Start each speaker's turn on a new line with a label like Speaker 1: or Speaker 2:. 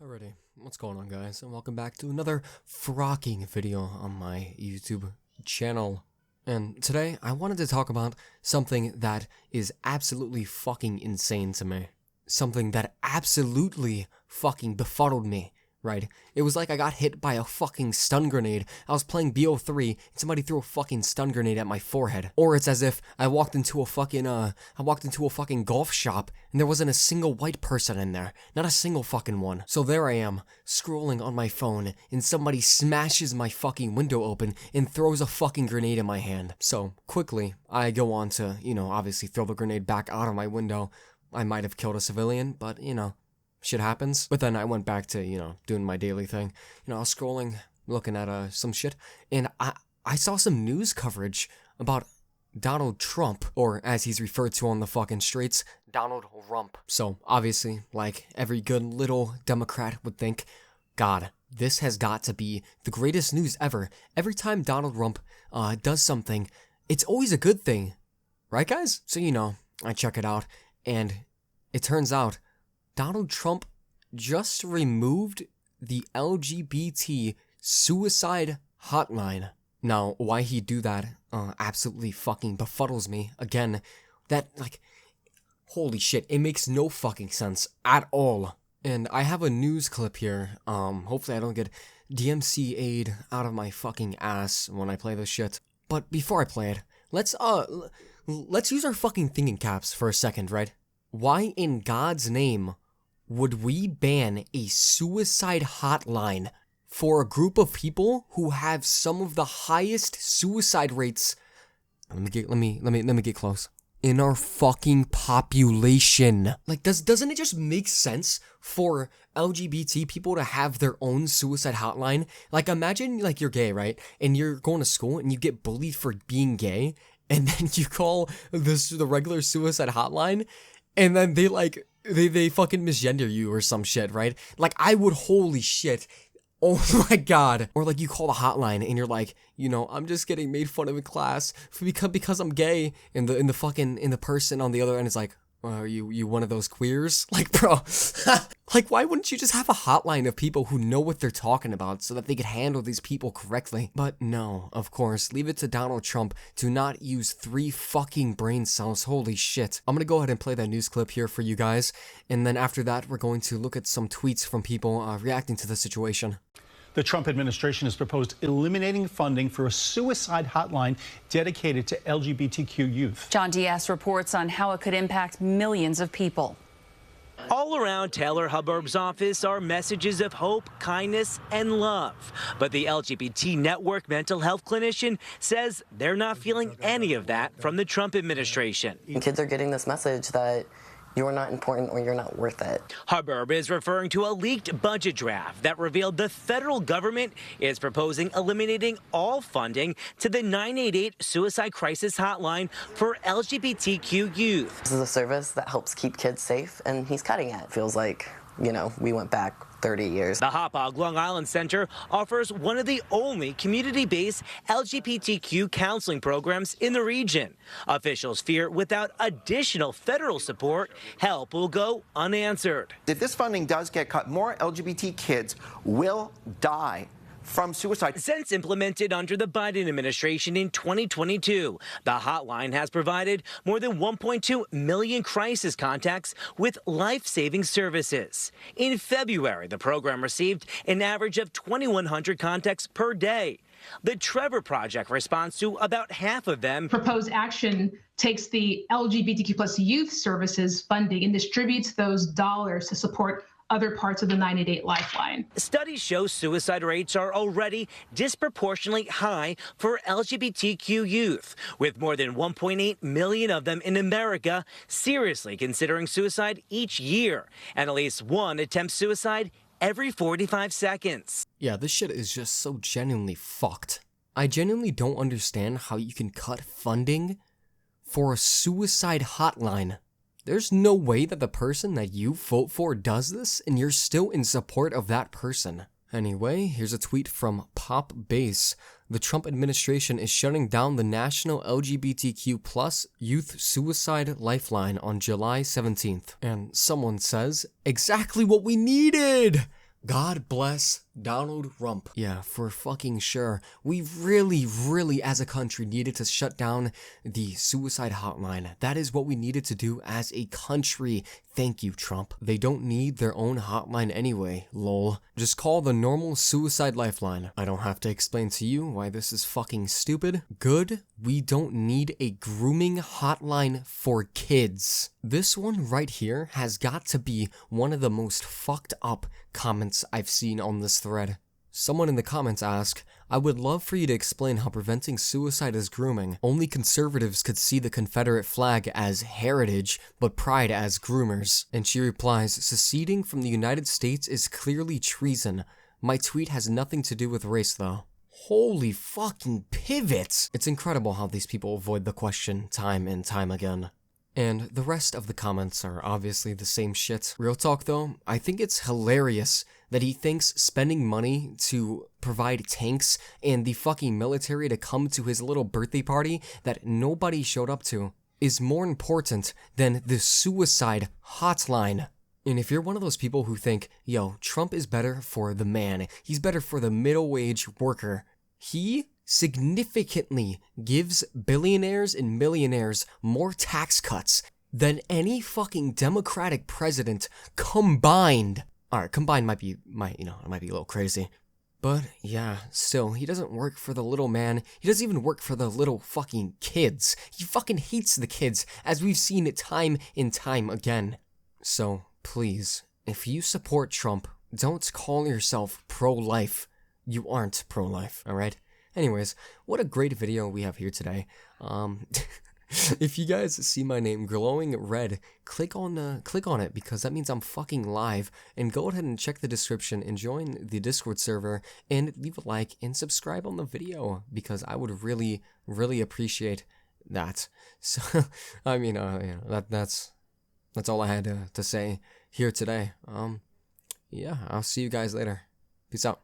Speaker 1: Alrighty, what's going on, guys, and welcome back to another frocking video on my YouTube channel. And today I wanted to talk about something that is absolutely fucking insane to me. Something that absolutely fucking befuddled me, right? It was like I got hit by a fucking stun grenade. I was playing BO3 and somebody threw a fucking stun grenade at my forehead. Or it's as if I walked into a fucking golf shop and there wasn't a single white person in there. Not a single fucking one. So there I am, scrolling on my phone, and somebody smashes my fucking window open and throws a fucking grenade in my hand. So quickly, I go on to, obviously throw the grenade back out of my window. I might have killed a civilian, but, shit happens. But then I went back to, doing my daily thing. I was scrolling, looking at some shit, and I saw some news coverage about Donald Trump, or as he's referred to on the fucking streets, Donald Rump. So obviously, like every good little Democrat would think, God, this has got to be the greatest news ever. Every time Donald Rump does something, it's always a good thing. Right, guys? So, I check it out, and it turns out Donald Trump just removed the LGBT suicide hotline. Now, why he do that absolutely fucking befuddles me. Again, that, holy shit, it makes no fucking sense at all. And I have a news clip here. Hopefully I don't get DMCA'd out of my fucking ass when I play this shit. But before I play it, let's use our fucking thinking caps for a second, right? Why in God's name would we ban a suicide hotline for a group of people who have some of the highest suicide rates? Let me get close. In our fucking population. Doesn't it just make sense for LGBT people to have their own suicide hotline? Imagine you're gay, right? And you're going to school and you get bullied for being gay, and then you call the regular suicide hotline, and then they fucking misgender you or some shit, right? I would, holy shit. Oh my God. Or you call the hotline and you're like, I'm just getting made fun of in class because I'm gay. And the person on the other end is like, are you one of those queers? Bro, why wouldn't you just have a hotline of people who know what they're talking about so that they could handle these people correctly? But no, of course, leave it to Donald Trump to not use 3 fucking brain cells. Holy shit. I'm gonna go ahead and play that news clip here for you guys. And then after that, we're going to look at some tweets from people reacting to the situation.
Speaker 2: The Trump administration has proposed eliminating funding for a suicide hotline dedicated to LGBTQ youth.
Speaker 3: John Diaz reports on how it could impact millions of people.
Speaker 4: All around Taylor Hubbard's office are messages of hope, kindness, and love. But the LGBT Network mental health clinician says they're not feeling any of that from the Trump administration.
Speaker 5: Kids are getting this message that you're not important or you're not worth it.
Speaker 4: Hubbard is referring to a leaked budget draft that revealed the federal government is proposing eliminating all funding to the 988 suicide crisis hotline for LGBTQ youth.
Speaker 5: This is a service that helps keep kids safe, and he's cutting it. Feels like, we went back 30 years.
Speaker 4: The Hauppauge Long Island Center offers one of the only community-based LGBTQ counseling programs in the region. Officials fear without additional federal support, help will go unanswered.
Speaker 6: If this funding does get cut, more LGBT kids will die from suicide.
Speaker 4: Since implemented under the Biden administration in 2022, the hotline has provided more than 1.2 million crisis contacts with life-saving services. In February, the program received an average of 2,100 contacts per day. The Trevor Project responds to about half of them.
Speaker 7: Proposed action takes the LGBTQ plus youth services funding and distributes those dollars to support other parts of the 988 Lifeline.
Speaker 4: Studies show suicide rates are already disproportionately high for LGBTQ youth, with more than 1.8 million of them in America seriously considering suicide each year, and at least one attempts suicide every 45 seconds.
Speaker 1: Yeah, this shit is just so genuinely fucked. I genuinely don't understand how you can cut funding for a suicide hotline. There's no way that the person that you vote for does this, and you're still in support of that person. Anyway, here's a tweet from Pop Base. The Trump administration is shutting down the National LGBTQ plus Youth Suicide Lifeline on July 17th. And someone says, exactly what we needed! God bless Donald Trump. Yeah, for fucking sure. We really, as a country needed to shut down the suicide hotline. That is what we needed to do as a country. Thank you, Trump. They don't need their own hotline anyway, lol. Just call the normal suicide lifeline. I don't have to explain to you why this is fucking stupid. Good, we don't need a grooming hotline for kids. This one right here has got to be one of the most fucked up comments I've seen on this thread. Someone in the comments asked, I would love for you to explain how preventing suicide is grooming. Only conservatives could see the Confederate flag as heritage, but pride as groomers. And she replies, seceding from the United States is clearly treason. My tweet has nothing to do with race though. Holy fucking pivots! It's incredible how these people avoid the question time and time again. And the rest of the comments are obviously the same shit. Real talk though, I think it's hilarious that he thinks spending money to provide tanks and the fucking military to come to his little birthday party that nobody showed up to is more important than the suicide hotline. And if you're one of those people who think, yo, Trump is better for the man, he's better for the middle-wage worker, he significantly gives billionaires and millionaires more tax cuts than any fucking Democratic president combined. Alright, combined might be a little crazy. But yeah, still, he doesn't work for the little man. He doesn't even work for the little fucking kids. He fucking hates the kids, as we've seen it time and time again. So, please, if you support Trump, don't call yourself pro-life. You aren't pro-life, alright? Anyways, what a great video we have here today. If you guys see my name glowing red, click on it because that means I'm fucking live. And go ahead and check the description and join the Discord server and leave a like and subscribe on the video because I would really appreciate that. So I mean, that's all I had to say here today. Yeah, I'll see you guys later. Peace out.